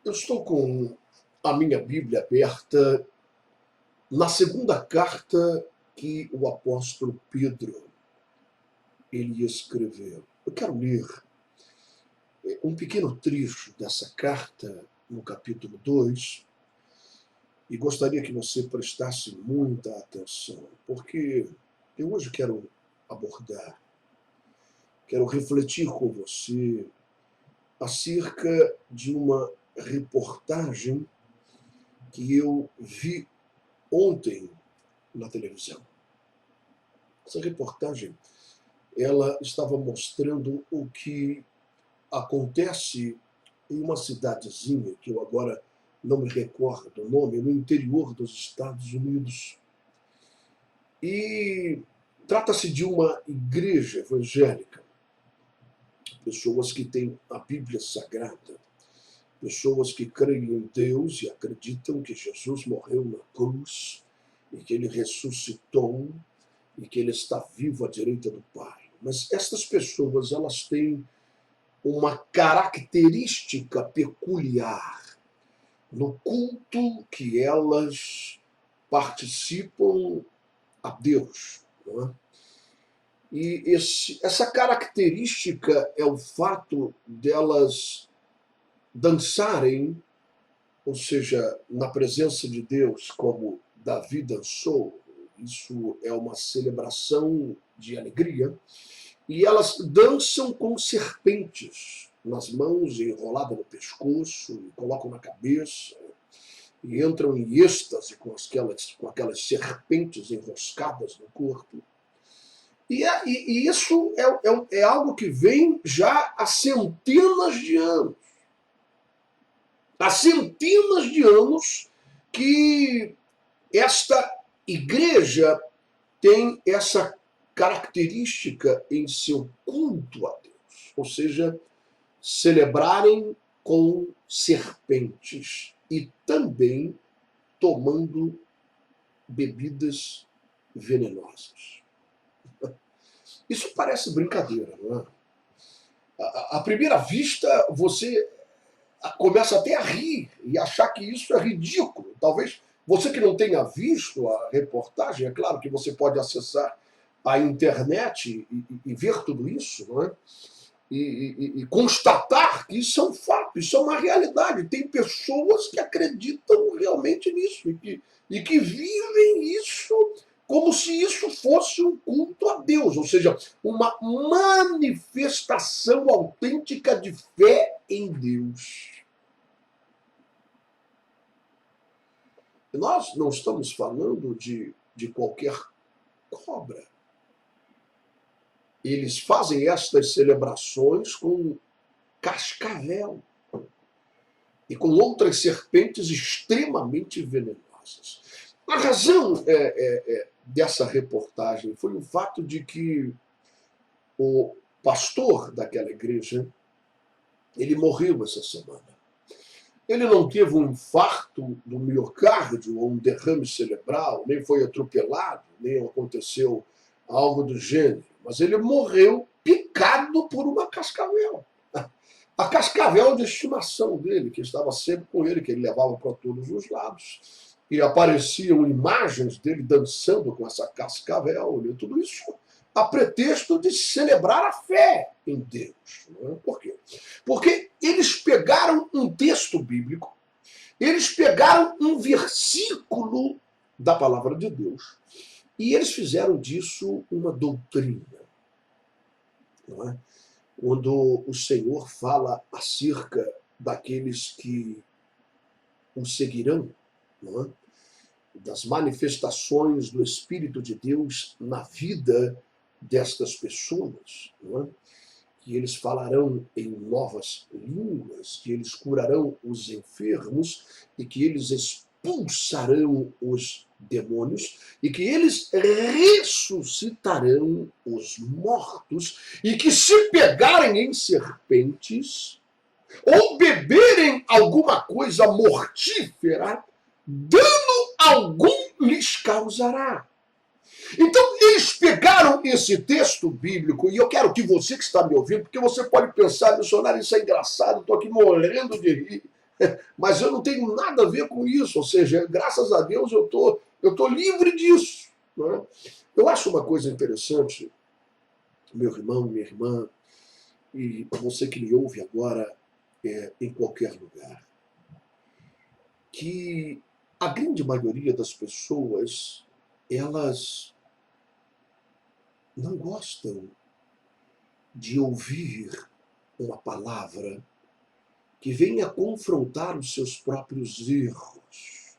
Eu estou com a minha Bíblia aberta na segunda carta que o apóstolo Pedro ele escreveu. Eu quero ler um pequeno trecho dessa carta no capítulo 2 e gostaria que você prestasse muita atenção, porque eu hoje quero abordar, quero refletir com você acerca de uma reportagem que eu vi ontem na televisão. Essa reportagem, ela estava mostrando o que acontece em uma cidadezinha, que eu agora não me recordo o nome, no interior dos Estados Unidos. E trata-se de uma igreja evangélica, pessoas que têm a Bíblia Sagrada, pessoas que creem em Deus e acreditam que Jesus morreu na cruz e que ele ressuscitou e que ele está vivo à direita do Pai. Mas estas pessoas, elas têm uma característica peculiar no culto que elas participam a Deus. Não é? E essa característica é o fato delas dançarem, ou seja, na presença de Deus, como Davi dançou. Isso é uma celebração de alegria. E elas dançam com serpentes nas mãos, enrolada no pescoço, e colocam na cabeça, e entram em êxtase com aquelas serpentes enroscadas no corpo. E isso é algo que vem já há centenas de anos. Há centenas de anos que esta igreja tem essa característica em seu culto a Deus, ou seja, celebrarem com serpentes e também tomando bebidas venenosas. Isso parece brincadeira, não é? À primeira vista, você começa até a rir e achar que isso é ridículo. Talvez você que não tenha visto a reportagem, é claro que você pode acessar a internet e ver tudo isso, não é? E constatar que isso é um fato, isso é uma realidade. Tem pessoas que acreditam realmente nisso e que vivem isso como se isso fosse um culto a Deus, ou seja, uma manifestação autêntica de fé em Deus. Nós não estamos falando de qualquer cobra. Eles fazem estas celebrações com cascavel e com outras serpentes extremamente venenosas. A razão dessa reportagem foi o fato de que o pastor daquela igreja ele morreu essa semana. Ele não teve um infarto do miocárdio ou um derrame cerebral, nem foi atropelado, nem aconteceu algo do gênero, mas ele morreu picado por uma cascavel. A cascavel de estimação dele, que estava sempre com ele, que ele levava para todos os lados. E apareciam imagens dele dançando com essa cascavel, e tudo isso a pretexto de celebrar a fé em Deus. Não é? Por quê? Porque eles pegaram um texto bíblico, eles pegaram um versículo da palavra de Deus e eles fizeram disso uma doutrina. Não é? Quando o Senhor fala acerca daqueles que o seguirão, não é? Das manifestações do Espírito de Deus na vida destas pessoas, não é? Que eles falarão em novas línguas, que eles curarão os enfermos e que eles expulsarão os demônios e que eles ressuscitarão os mortos e que se pegarem em serpentes ou beberem alguma coisa mortífera, dano algum lhes causará. Então, eles pegaram esse texto bíblico, e eu quero que você que está me ouvindo, porque você pode pensar, missionário, isso é engraçado, estou aqui morrendo de rir. Mas eu não tenho nada a ver com isso, ou seja, graças a Deus eu tô livre disso. Né? Eu acho uma coisa interessante, meu irmão, minha irmã, e você que me ouve agora em qualquer lugar, que a grande maioria das pessoas, elas não gostam de ouvir uma palavra que venha confrontar os seus próprios erros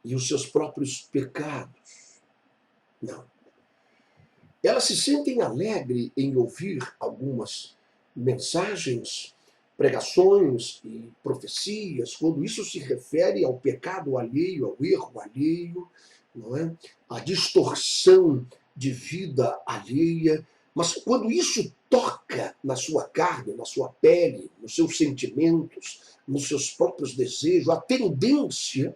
e os seus próprios pecados. Não. Elas se sentem alegres em ouvir algumas mensagens, pregações e profecias, quando isso se refere ao pecado alheio, ao erro alheio, não é? À distorção de vida alheia. Mas quando isso toca na sua carne, na sua pele, nos seus sentimentos, nos seus próprios desejos, a tendência,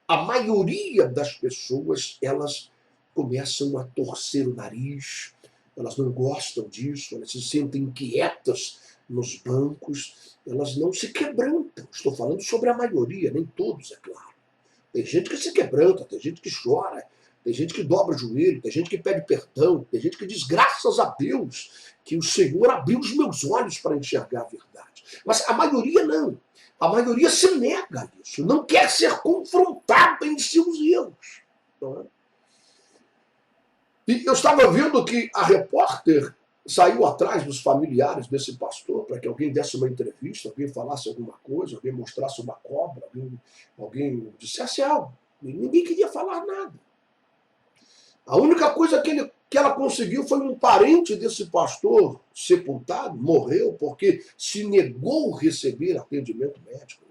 a maioria das pessoas, elas começam a torcer o nariz, elas não gostam disso, elas se sentem inquietas nos bancos, elas não se quebrantam. Estou falando sobre a maioria, nem todos, é claro. Tem gente que se quebranta, tem gente que chora, tem gente que dobra o joelho, tem gente que pede perdão, tem gente que diz graças a Deus que o Senhor abriu os meus olhos para enxergar a verdade. Mas a maioria não. A maioria se nega a isso, não quer ser confrontada em seus erros. Não é? E eu estava vendo que a repórter saiu atrás dos familiares desse pastor para que alguém desse uma entrevista, alguém falasse alguma coisa, alguém mostrasse uma cobra, alguém dissesse algo. E ninguém queria falar nada. A única coisa que ela conseguiu foi um parente desse pastor sepultado, morreu porque se negou a receber atendimento médico.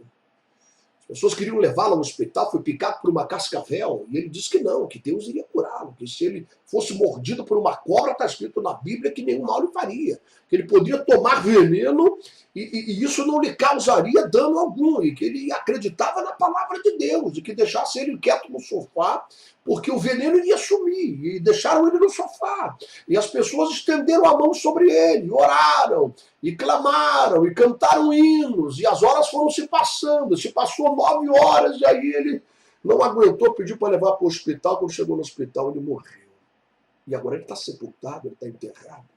As pessoas queriam levá-lo ao hospital, foi picado por uma cascavel, e ele disse que não, que Deus iria curá-lo, que se ele fosse mordido por uma cobra, está escrito na Bíblia que nenhum mal lhe faria, que ele poderia tomar veneno e isso não lhe causaria dano algum, e que ele acreditava na palavra de Deus, e que deixasse ele quieto no sofá, porque o veneno iria sumir, e deixaram ele no sofá. E as pessoas estenderam a mão sobre ele, oraram, e clamaram, e cantaram hinos, e as horas foram se passando, se passou 9 horas, e aí ele não aguentou, pediu para levar para o hospital, quando chegou no hospital ele morreu. E agora ele está sepultado, ele está enterrado.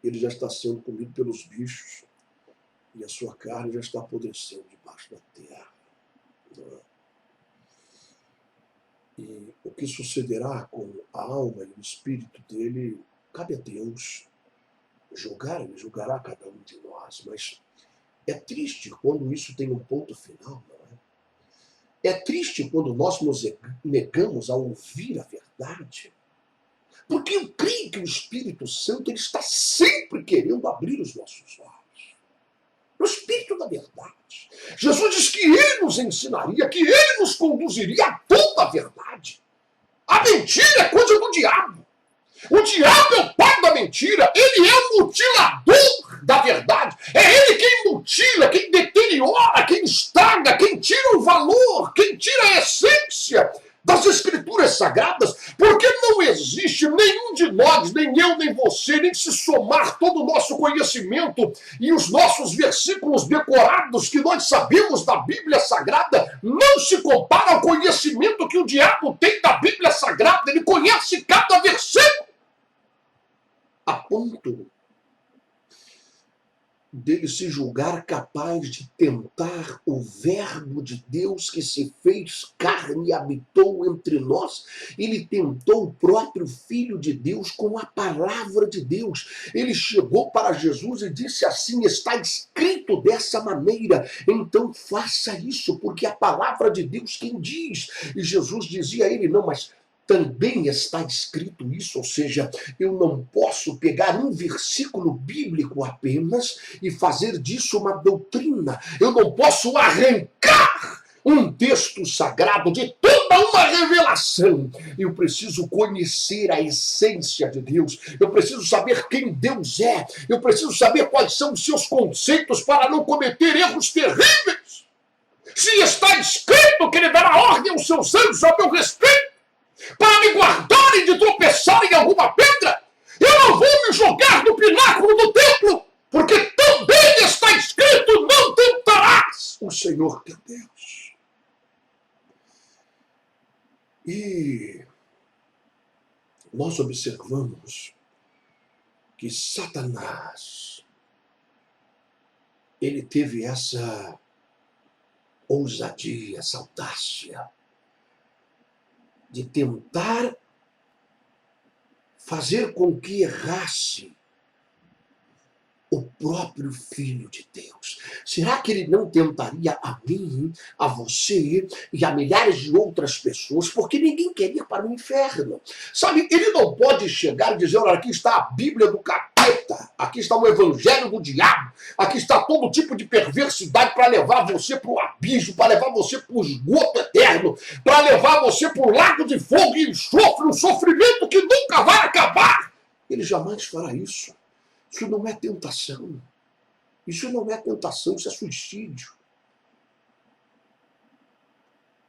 Ele já está sendo comido pelos bichos, e a sua carne já está apodrecendo debaixo da terra. E o que sucederá com a alma e o espírito dele, cabe a Deus julgar, ele julgará cada um de nós, mas é triste quando isso tem um ponto final, não é? É triste quando nós nos negamos a ouvir a verdade, porque eu creio que o Espírito Santo ele está sempre querendo abrir os nossos olhos. O Espírito da verdade. Jesus diz que Ele nos ensinaria, que Ele nos conduziria a toda a verdade. A mentira é coisa do diabo. O diabo é o pai da mentira. Ele é o mutilador da verdade. É ele quem mutila, quem deteriora, quem estraga, quem tira o valor, quem tira a essência das Escrituras Sagradas, porque não existe nenhum de nós, nem eu, nem você, nem se somar todo o nosso conhecimento e os nossos versículos decorados que nós sabemos da Bíblia Sagrada, não se compara ao conhecimento que o diabo tem da Bíblia Sagrada. Ele conhece cada versículo, a ponto dele se julgar capaz de tentar o Verbo de Deus que se fez carne e habitou entre nós. Ele tentou o próprio Filho de Deus com a palavra de Deus. Ele chegou para Jesus e disse assim: está escrito dessa maneira, então faça isso, porque a palavra de Deus quem diz. E Jesus dizia a ele: não, mas também está escrito isso, ou seja, eu não posso pegar um versículo bíblico apenas e fazer disso uma doutrina. Eu não posso arrancar um texto sagrado de toda uma revelação. Eu preciso conhecer a essência de Deus. Eu preciso saber quem Deus é. Eu preciso saber quais são os seus conceitos para não cometer erros terríveis. Se está escrito que ele dará ordem aos seus anjos a meu respeito, para me guardarem de tropeçar em alguma pedra, eu não vou me jogar no pináculo do templo, porque também está escrito: não Senhor teu Deus. E nós observamos que Satanás, ele teve essa ousadia, essa audácia de tentar fazer com que errasse o próprio Filho de Deus. Será que ele não tentaria a mim, a você e a milhares de outras pessoas? Porque ninguém quer ir para o inferno. Sabe, ele não pode chegar e dizer, olha, aqui está a Bíblia do capeta, aqui está o evangelho do diabo, aqui está todo tipo de perversidade para levar você para o abismo, para levar você para o esgoto eterno, para levar você para o lago de fogo e enxofre, um sofrimento que nunca vai acabar. Ele jamais fará isso. Isso não é tentação. Isso não é tentação, isso é suicídio.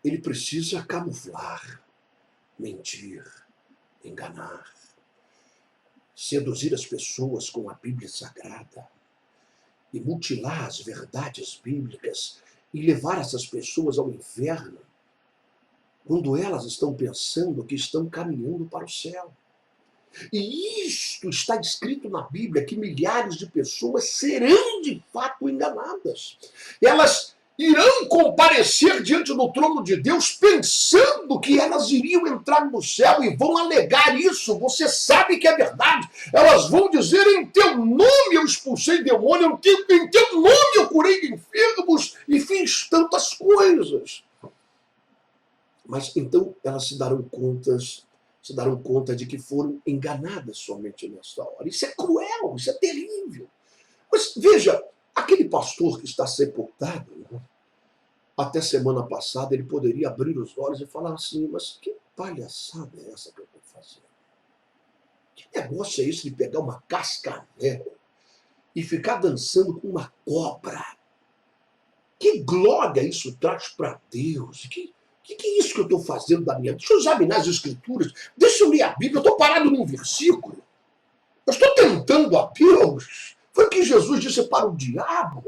Ele precisa camuflar, mentir, enganar, seduzir as pessoas com a Bíblia Sagrada e mutilar as verdades bíblicas e levar essas pessoas ao inferno quando elas estão pensando que estão caminhando para o céu. E isto está escrito na Bíblia, que milhares de pessoas serão de fato enganadas. Elas irão comparecer diante do trono de Deus pensando que elas iriam entrar no céu e vão alegar isso. Você sabe que é verdade. Elas vão dizer, em teu nome eu expulsei demônio, em teu nome eu curei enfermos e fiz tantas coisas. Mas então elas se darão conta de que foram enganadas somente nesta hora. Isso é cruel, isso é terrível. Mas veja, aquele pastor que está sepultado, né? Até semana passada ele poderia abrir os olhos e falar assim, mas que palhaçada é essa que eu estou fazendo? Que negócio é esse de pegar uma cascavel e ficar dançando com uma cobra? Que glória isso traz para Deus? Que é isso que eu estou fazendo da minha vida? Deixa eu examinar as escrituras, deixa eu ler a Bíblia, eu estou parado num versículo. Eu estou tentando a Deus. Foi o que Jesus disse para o diabo.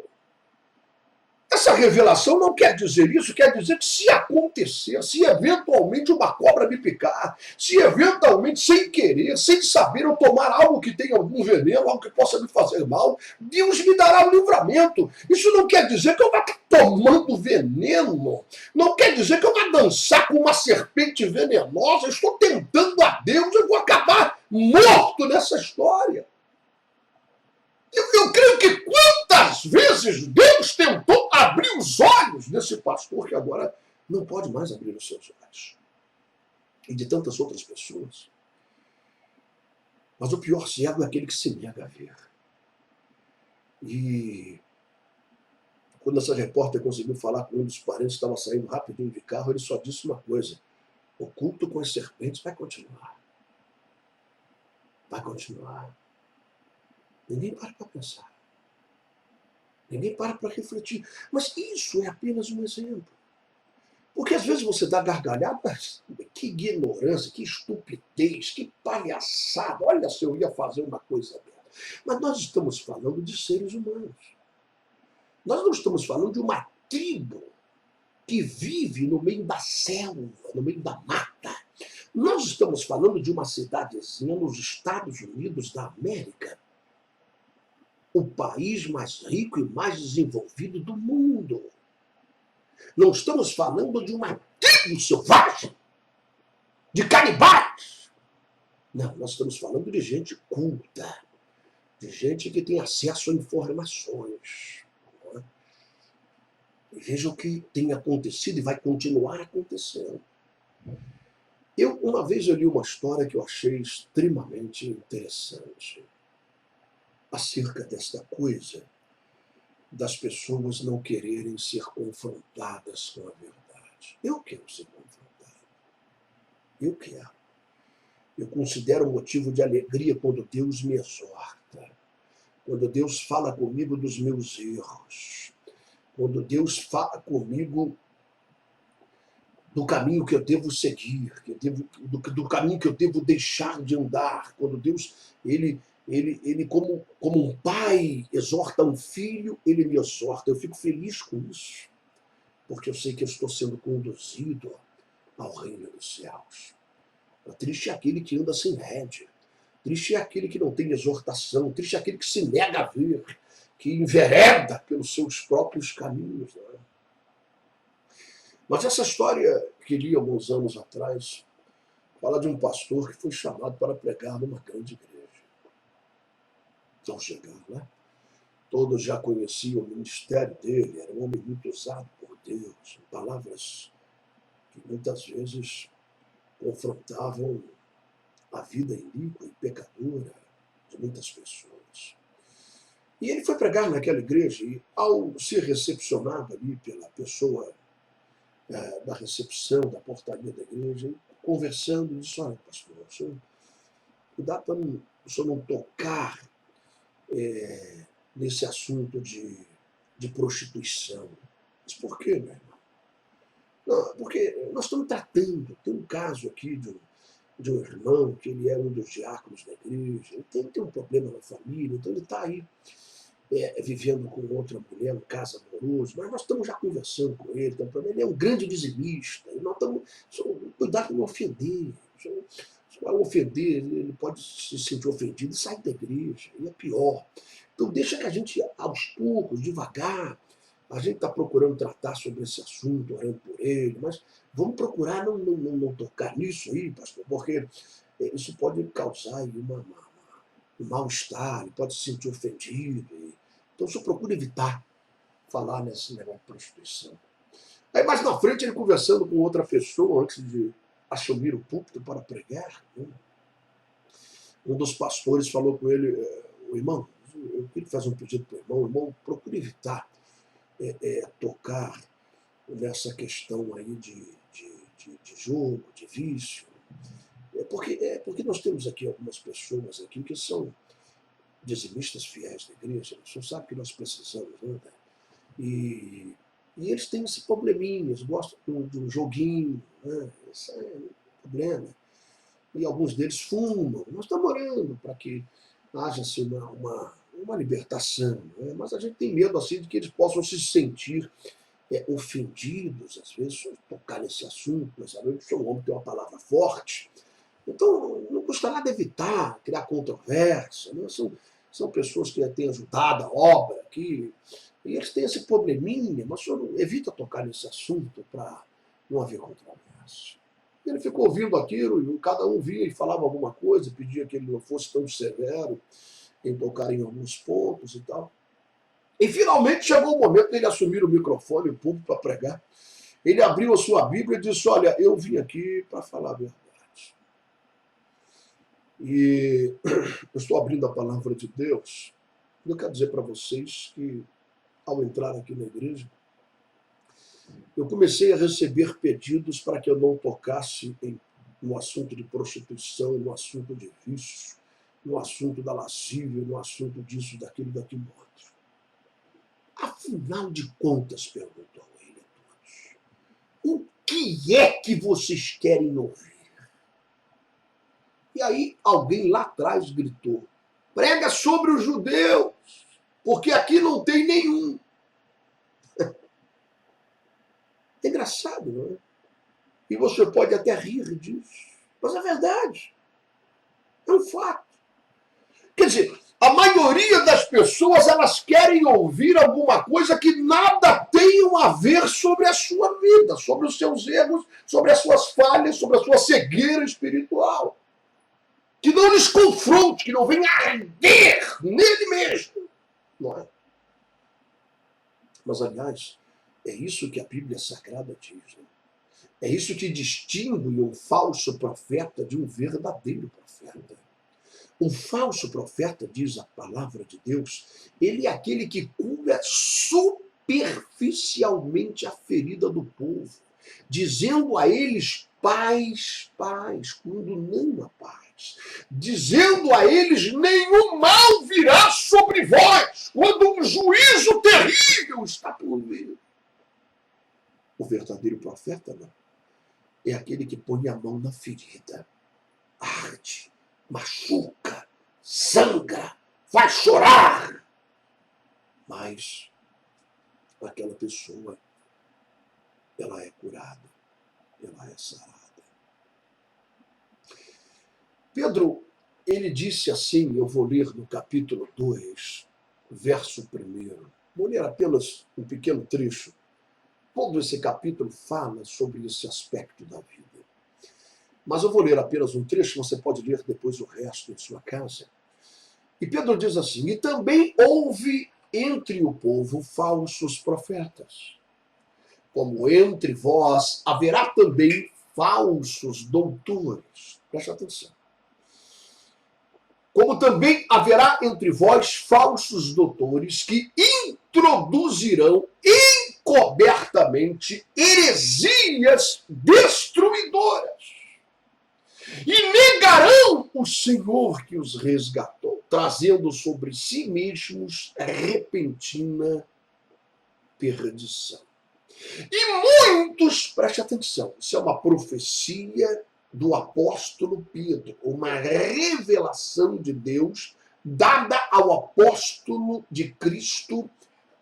Essa revelação não quer dizer isso, quer dizer que se acontecer, se eventualmente uma cobra me picar, se eventualmente, sem querer, sem saber, eu tomar algo que tenha algum veneno, algo que possa me fazer mal, Deus me dará o livramento. Isso não quer dizer que eu vá estar tomando veneno, não quer dizer que eu vá dançar com uma serpente venenosa, eu estou tentando a Deus, eu vou acabar morto nessa história. Eu creio que quantas vezes Deus tentou abrir os olhos desse pastor que agora não pode mais abrir os seus olhos. E de tantas outras pessoas. Mas o pior cego é aquele que se nega a ver. E quando essa repórter conseguiu falar com um dos parentes, estava saindo rapidinho de carro, ele só disse uma coisa: o culto com as serpentes vai continuar. Vai continuar. Ninguém para pensar. Ninguém para refletir. Mas isso é apenas um exemplo. Porque às vezes você dá gargalhada, mas que ignorância, que estupidez, que palhaçada. Olha, se eu ia fazer uma coisa dessa. Mas nós estamos falando de seres humanos. Nós não estamos falando de uma tribo que vive no meio da selva, no meio da mata. Nós estamos falando de uma cidadezinha nos Estados Unidos da América, o país mais rico e mais desenvolvido do mundo. Não estamos falando de uma tribo selvagem, de canibais. Não, nós estamos falando de gente culta, de gente que tem acesso a informações. Não é? E veja o que tem acontecido e vai continuar acontecendo. Uma vez eu li uma história que eu achei extremamente interessante acerca desta coisa das pessoas não quererem ser confrontadas com a verdade. Eu quero ser confrontado. Eu quero. Eu considero motivo de alegria quando Deus me exorta, quando Deus fala comigo dos meus erros, quando Deus fala comigo do caminho que eu devo seguir, do caminho que eu devo deixar de andar, quando Deus, ele como um pai exorta um filho, ele me exorta. Eu fico feliz com isso. porque eu sei que eu estou sendo conduzido ao reino dos céus. Triste é aquele que anda sem rédea. Triste é aquele que não tem exortação. Triste é aquele que se nega a ver, que envereda pelos seus próprios caminhos. Né? Mas essa história que li alguns anos atrás fala de um pastor que foi chamado para pregar numa grande igreja. Ao chegar lá, todos já conheciam o ministério dele, era um homem muito usado por Deus, palavras que muitas vezes confrontavam a vida iníqua e pecadora de muitas pessoas. E ele foi pregar naquela igreja e, ao ser recepcionado ali pela pessoa da recepção, da portaria da igreja, conversando, disse: olha, pastor, cuidado para o senhor não tocar nesse assunto de prostituição. Mas por quê, meu irmão? Não, porque nós estamos tratando, tem um caso aqui de um irmão, que ele é um dos diáconos da igreja, ele tem um problema na família, então ele está aí vivendo com outra mulher, um caso amoroso, mas nós estamos já conversando com ele, ele é um grande dizimista, e nós estamos, cuidado para não ofender, se vai ofender, ele pode se sentir ofendido e sair da igreja, e é pior. Então deixa que a gente, aos poucos, devagar, a gente está procurando tratar sobre esse assunto, orando por ele, mas vamos procurar não tocar nisso aí, pastor, porque isso pode causar aí um mal-estar, ele pode se sentir ofendido. Então, o senhor procura evitar falar nesse negócio de prostituição. Aí, mais na frente, ele conversando com outra pessoa, antes de assumir o púlpito para pregar, né? Um dos pastores falou com ele: o irmão, eu queria fazer um pedido para o irmão, procure evitar tocar nessa questão aí de jogo, de vício. Porque nós temos aqui algumas pessoas aqui que são dizimistas fiéis da igreja, o senhor sabe que nós precisamos, né? E eles têm esse probleminha, eles gostam de um joguinho, né? Esse é um problema. E alguns deles fumam. Nós estamos orando para que haja assim, uma libertação, né? Mas a gente tem medo assim de que eles possam se sentir ofendidos, às vezes, tocar nesse assunto. Nós sabemos que o homem tem uma palavra forte. Então, não custa nada evitar criar controvérsia. Né? São pessoas que têm ajudado a obra aqui, e eles têm esse probleminha, mas o senhor evita tocar nesse assunto para não haver controvérsia. Ele ficou ouvindo aquilo, e cada um vinha e falava alguma coisa, pedia que ele não fosse tão severo em tocar em alguns pontos e tal. E finalmente chegou o momento dele assumir o microfone, o público, para pregar. Ele abriu a sua Bíblia e disse: olha, eu vim aqui para falar a verdade. E eu estou abrindo a palavra de Deus. Eu quero dizer para vocês que, ao entrar aqui na igreja, eu comecei a receber pedidos para que eu não tocasse no assunto de prostituição, no assunto de vício, no assunto da lascívia, no assunto disso, daquilo outro. Afinal de contas, perguntou ele a todos, o que é que vocês querem ouvir? E aí alguém lá atrás gritou: prega sobre os judeus, porque aqui não tem nenhum. É engraçado, não é? E você pode até rir disso, mas é verdade. É um fato. Quer dizer, a maioria das pessoas, elas querem ouvir alguma coisa que nada tenha a ver sobre a sua vida, sobre os seus erros, sobre as suas falhas, sobre a sua cegueira espiritual. Que não lhes confronte, que não venha arder nele mesmo. Não é? Mas, aliás, é isso que a Bíblia Sagrada diz. Né? É isso que distingue um falso profeta de um verdadeiro profeta. Um falso profeta, diz a palavra de Deus, ele é aquele que cura superficialmente a ferida do povo, dizendo a eles: paz, paz, quando não há paz. Dizendo a eles: nenhum mal virá sobre vós, quando um juízo terrível está por vir. O verdadeiro profeta, não, é aquele que põe a mão na ferida, arde, machuca, sangra, faz chorar. Mas aquela pessoa ela é curada, ela é sarada. Pedro, ele disse assim, eu vou ler no capítulo 2, verso 1. Vou ler apenas um pequeno trecho. Todo esse capítulo fala sobre esse aspecto da vida. Mas eu vou ler apenas um trecho, você pode ler depois o resto em sua casa. E Pedro diz assim, e também houve entre o povo falsos profetas, como entre vós haverá também falsos doutores. Preste atenção. Como também haverá entre vós falsos doutores que introduzirão encobertamente heresias destruidoras e negarão o Senhor que os resgatou, trazendo sobre si mesmos repentina perdição. E muitos, preste atenção, isso é uma profecia do apóstolo Pedro, uma revelação de Deus dada ao apóstolo de Cristo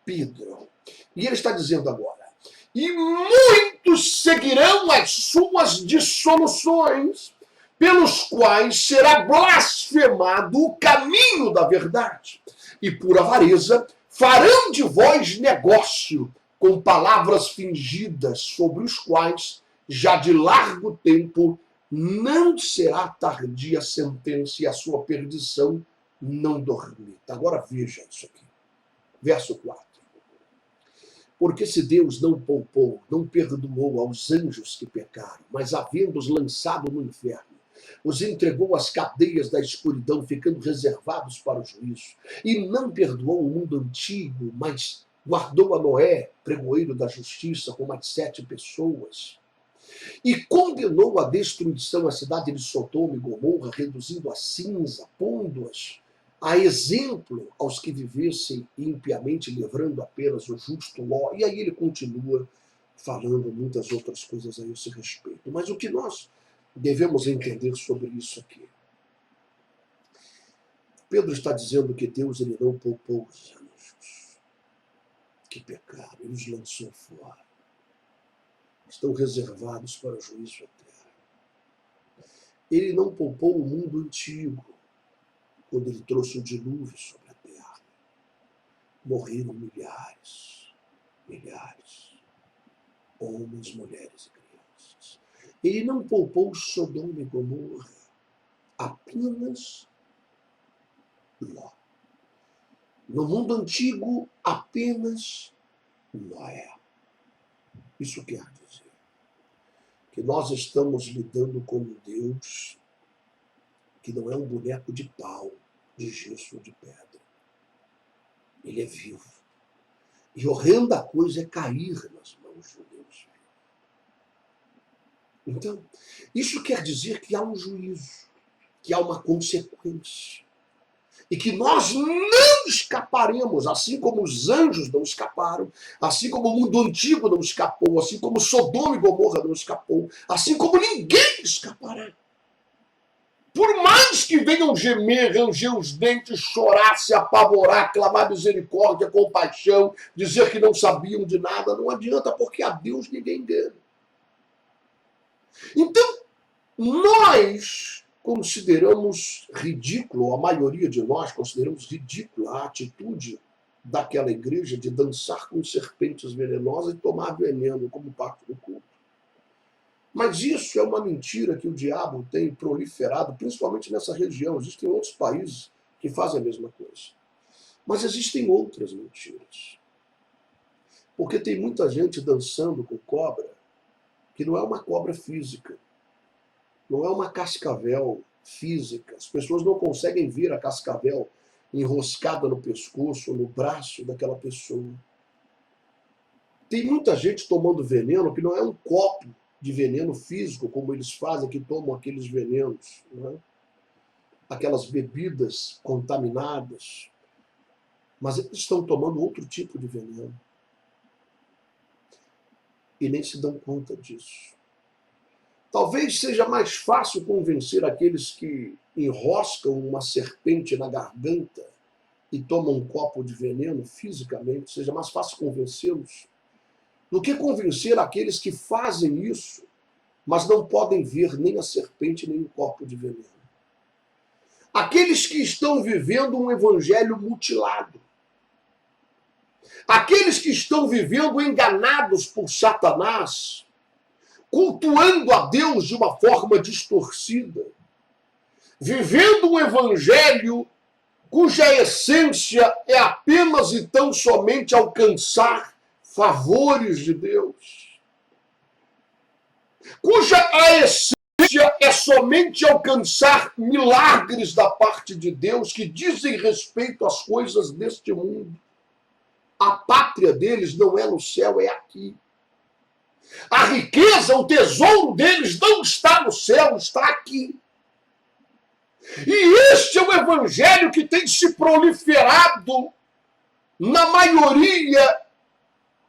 Pedro. E ele está dizendo agora, e muitos seguirão as suas dissoluções, pelos quais será blasfemado o caminho da verdade, e por avareza farão de vós negócio com palavras fingidas, sobre os quais já de largo tempo não será tardia a sentença e a sua perdição não dormita. Agora veja isso aqui. Verso 4. Porque se Deus não poupou, não perdoou aos anjos que pecaram, mas havendo-os lançado no inferno, os entregou às cadeias da escuridão, ficando reservados para o juízo, e não perdoou o mundo antigo, mas guardou a Noé, pregoeiro da justiça, com mais 7 pessoas, e condenou à destruição a cidade de Sodoma e Gomorra, reduzindo a cinza, pondo-as a exemplo aos que vivessem impiamente, livrando apenas o justo Ló. E aí ele continua falando muitas outras coisas a esse respeito. Mas o que nós devemos entender sobre isso aqui? Pedro está dizendo que Deus ele não poupou os anjos que pecaram, ele os lançou fora. Estão reservados para o juízo eterno. Ele não poupou o mundo antigo, quando ele trouxe o dilúvio sobre a terra. Morreram milhares, homens, mulheres e crianças. Ele não poupou Sodoma e Gomorra, apenas Ló. No mundo antigo, apenas Noé. Isso quer dizer que nós estamos lidando com um Deus que não é um boneco de pau, de gesso ou de pedra. Ele é vivo. E horrenda coisa é cair nas mãos de Deus. Então, isso quer dizer que há um juízo, que há uma consequência. E que nós não escaparemos, assim como os anjos não escaparam, assim como o mundo antigo não escapou, assim como Sodoma e Gomorra não escapou, assim como ninguém escapará. Por mais que venham gemer, ranger os dentes, chorar, se apavorar, clamar misericórdia, compaixão, dizer que não sabiam de nada, não adianta, porque a Deus ninguém engana. Então, nós consideramos ridículo, a maioria de nós consideramos ridícula a atitude daquela igreja de dançar com serpentes venenosas e tomar veneno como parte do culto. Mas isso é uma mentira que o diabo tem proliferado, principalmente nessa região. Existem outros países que fazem a mesma coisa. Mas existem outras mentiras. Porque tem muita gente dançando com cobra que não é uma cobra física. Não é uma cascavel física. As pessoas não conseguem ver a cascavel enroscada no pescoço, no braço daquela pessoa. Tem muita gente tomando veneno que não é um copo de veneno físico, como eles fazem, que tomam aqueles venenos, né? Aquelas bebidas contaminadas. Mas eles estão tomando outro tipo de veneno. E nem se dão conta disso. Talvez seja mais fácil convencer aqueles que enroscam uma serpente na garganta e tomam um copo de veneno fisicamente, seja mais fácil convencê-los do que convencer aqueles que fazem isso, mas não podem ver nem a serpente nem o copo de veneno. Aqueles que estão vivendo um evangelho mutilado. Aqueles que estão vivendo enganados por Satanás, cultuando a Deus de uma forma distorcida, vivendo um evangelho cuja essência é apenas e tão somente alcançar favores de Deus, cuja a essência é somente alcançar milagres da parte de Deus que dizem respeito às coisas deste mundo. A pátria deles não é no céu, é aqui. A riqueza, o tesouro deles não está no céu, está aqui. E este é o evangelho que tem se proliferado na maioria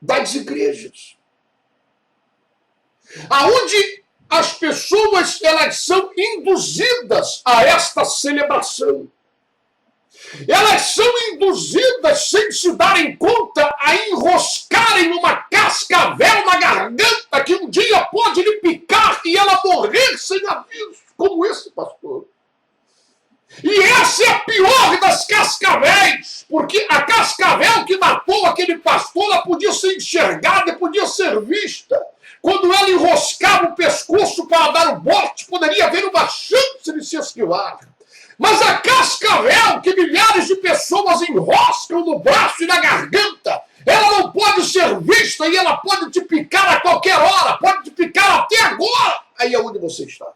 das igrejas. Aonde as pessoas elas são induzidas a esta celebração. Elas são induzidas, sem se darem conta, a enroscarem uma cascavel na garganta que um dia pode lhe picar e ela morrer sem aviso, como esse pastor. E essa é a pior das cascavéis, porque a cascavel que matou aquele pastor, ela podia ser enxergada e podia ser vista. Quando ela enroscava o pescoço para dar o bote, poderia haver uma chance de se esquivar. Mas a cascavel que milhares de pessoas enroscam no braço e na garganta, ela não pode ser vista e ela pode te picar a qualquer hora, pode te picar até agora. Aí é onde você está.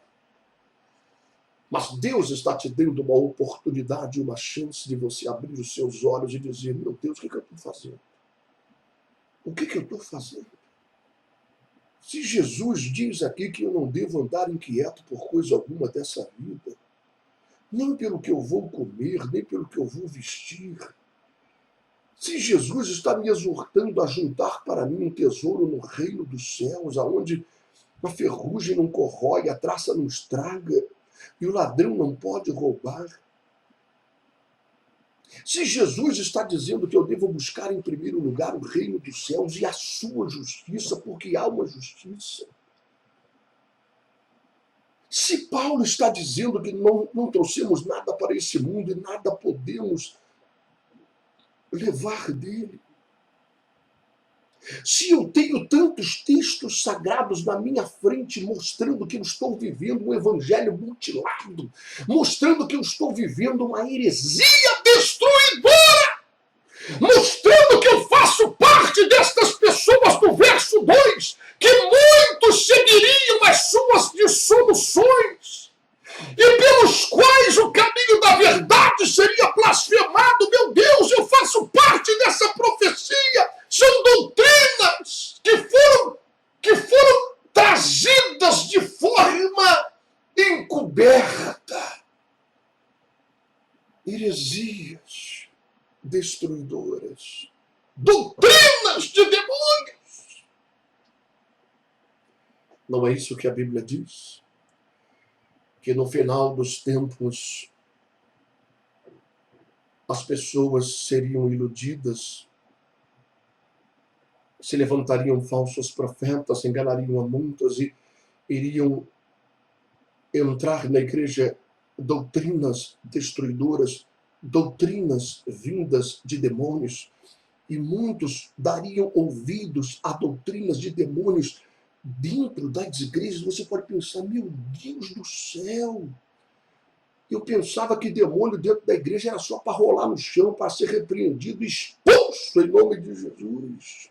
Mas Deus está te dando uma oportunidade, uma chance de você abrir os seus olhos e dizer, meu Deus, o que eu estou fazendo? O que eu estou fazendo? Se Jesus diz aqui que eu não devo andar inquieto por coisa alguma dessa vida, nem pelo que eu vou comer, nem pelo que eu vou vestir. Se Jesus está me exortando a juntar para mim um tesouro no reino dos céus, aonde a ferrugem não corrói, a traça não estraga, e o ladrão não pode roubar. Se Jesus está dizendo que eu devo buscar em primeiro lugar o reino dos céus e a sua justiça, porque há uma justiça. Se Paulo está dizendo que não trouxemos nada para esse mundo e nada podemos levar dele. Se eu tenho tantos textos sagrados na minha frente mostrando que eu estou vivendo um evangelho mutilado, mostrando que eu estou vivendo uma heresia destruidora, mostrando que eu faço parte destas pessoas do verso 2, que muitos seguiriam as suas dissoluções, e pelos quais o caminho da verdade seria blasfemado. Meu Deus, eu faço parte dessa profecia. São doutrinas que foram trazidas de forma encoberta. Heresias destruidoras. Doutrinas de demônios. Não é isso que a Bíblia diz? Que no final dos tempos as pessoas seriam iludidas, se levantariam falsos profetas, enganariam a muitos e iriam entrar na igreja doutrinas destruidoras, doutrinas vindas de demônios, e muitos dariam ouvidos a doutrinas de demônios dentro das igrejas. Você pode pensar, meu Deus do céu, eu pensava que demônio dentro da igreja era só para rolar no chão, para ser repreendido, expulso em nome de Jesus.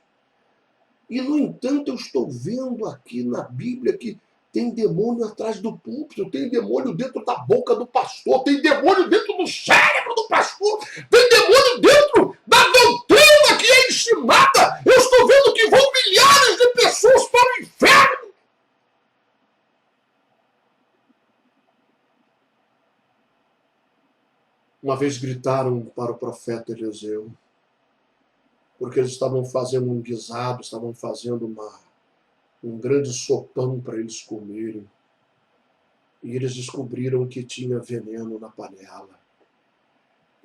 E, no entanto, eu estou vendo aqui na Bíblia que tem demônio atrás do púlpito, tem demônio dentro da boca do pastor, tem demônio dentro do cérebro do pastor, tem demônio dentro da doutrina que é ensinada. Eu estou vendo que vão milhares de pessoas para o inferno. Uma vez gritaram para o profeta Eliseu, porque eles estavam fazendo um guisado, estavam fazendo um grande sopão para eles comerem. E eles descobriram que tinha veneno na panela.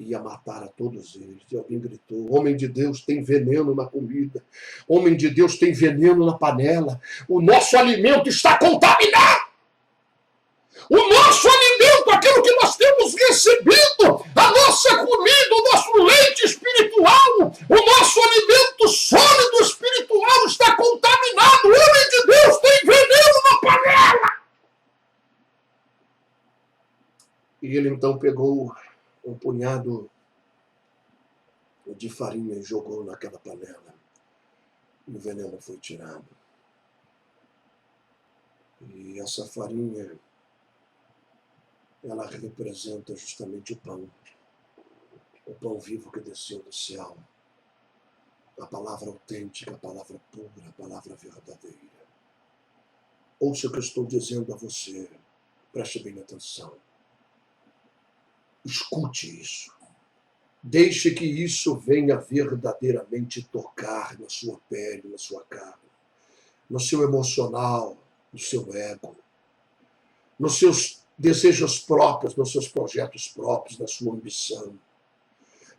ia matar a todos eles. E alguém gritou: homem de Deus, tem veneno na comida. Homem de Deus, tem veneno na panela. O nosso alimento está contaminado. O nosso alimento, aquilo que nós temos recebido, a nossa comida, o nosso leite espiritual, o nosso alimento sólido espiritual está contaminado. O homem de Deus tem veneno na panela. E ele então pegou um punhado de farinha e jogou naquela panela. E o veneno foi tirado. E essa farinha, ela representa justamente o pão vivo que desceu do céu, a palavra autêntica, a palavra pura, a palavra verdadeira. Ouça o que eu estou dizendo a você, preste bem atenção. Escute isso. Deixe que isso venha verdadeiramente tocar na sua pele, na sua carne, no seu emocional, no seu ego, nos seus desejos próprios, nos seus projetos próprios, na sua ambição.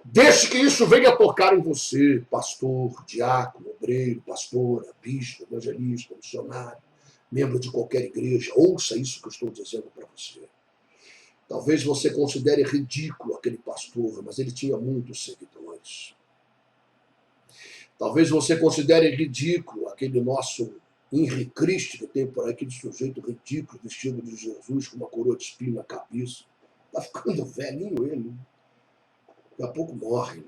Deixe que isso venha tocar em você, pastor, diácono, obreiro, pastora, bispo, evangelista, missionário, membro de qualquer igreja. Ouça isso que eu estou dizendo para você. Talvez você considere ridículo aquele pastor, mas ele tinha muitos seguidores. Talvez você considere ridículo aquele nosso Henri Cristo, que tem por aí aquele sujeito ridículo, vestido de Jesus, com uma coroa de espinho na cabeça. Está ficando velhinho ele. Daqui a pouco morre.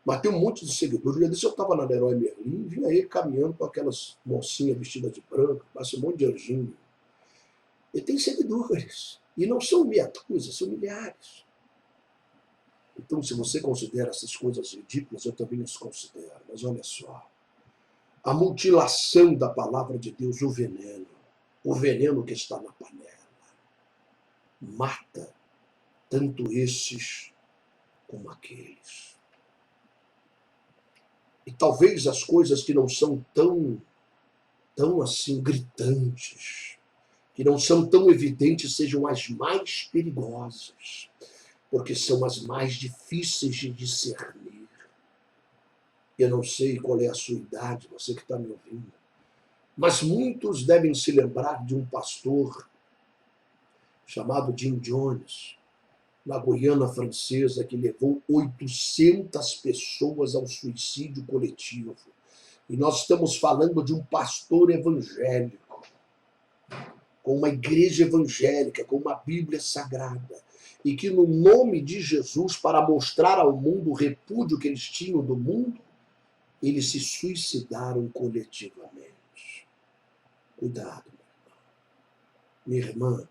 Mas tem um monte de seguidores. Um dia desse eu estava na Leroy Merlin e vinha ele caminhando com aquelas mocinhas vestidas de branco, passa um monte de anjinho. Ele tem seguidores. E não são meia dúzia, são milhares. Então, se você considera essas coisas ridículas, eu também as considero. Mas olha só. A mutilação da palavra de Deus, o veneno que está na panela, mata tanto esses como aqueles. E talvez as coisas que não são tão assim gritantes, que não são tão evidentes, sejam as mais perigosas, porque são as mais difíceis de discernir. Eu não sei qual é a sua idade, você que está me ouvindo, mas muitos devem se lembrar de um pastor chamado Jim Jones, na Guiana Francesa, que levou 800 pessoas ao suicídio coletivo. E nós estamos falando de um pastor evangélico, com uma igreja evangélica, com uma Bíblia sagrada, e que no nome de Jesus, para mostrar ao mundo o repúdio que eles tinham do mundo, eles se suicidaram coletivamente. Cuidado, minha irmã.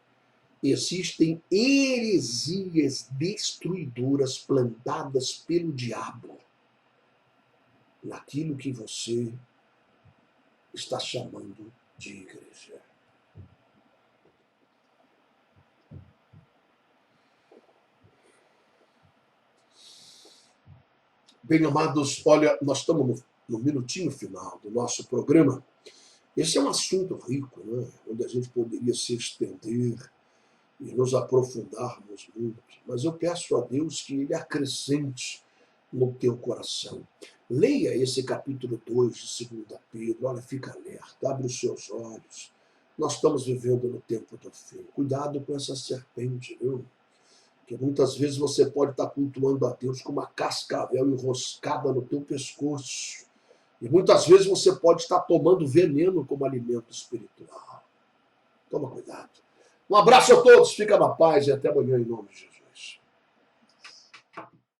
Existem heresias destruidoras plantadas pelo diabo naquilo que você está chamando de igreja. Bem, amados, olha, nós estamos no minutinho final do nosso programa. Esse é um assunto rico, né? Onde a gente poderia se estender e nos aprofundarmos muito. Mas eu peço a Deus que Ele acrescente no teu coração. Leia esse capítulo 2 de 2 Pedro. Olha, fica alerta, abre os seus olhos. Nós estamos vivendo no tempo do fim. Cuidado com essa serpente, viu? Que muitas vezes você pode estar cultuando a Deus com uma cascavel enroscada no teu pescoço. E muitas vezes você pode estar tomando veneno como alimento espiritual. Toma cuidado. Um abraço a todos, fica na paz e até amanhã em nome de Jesus.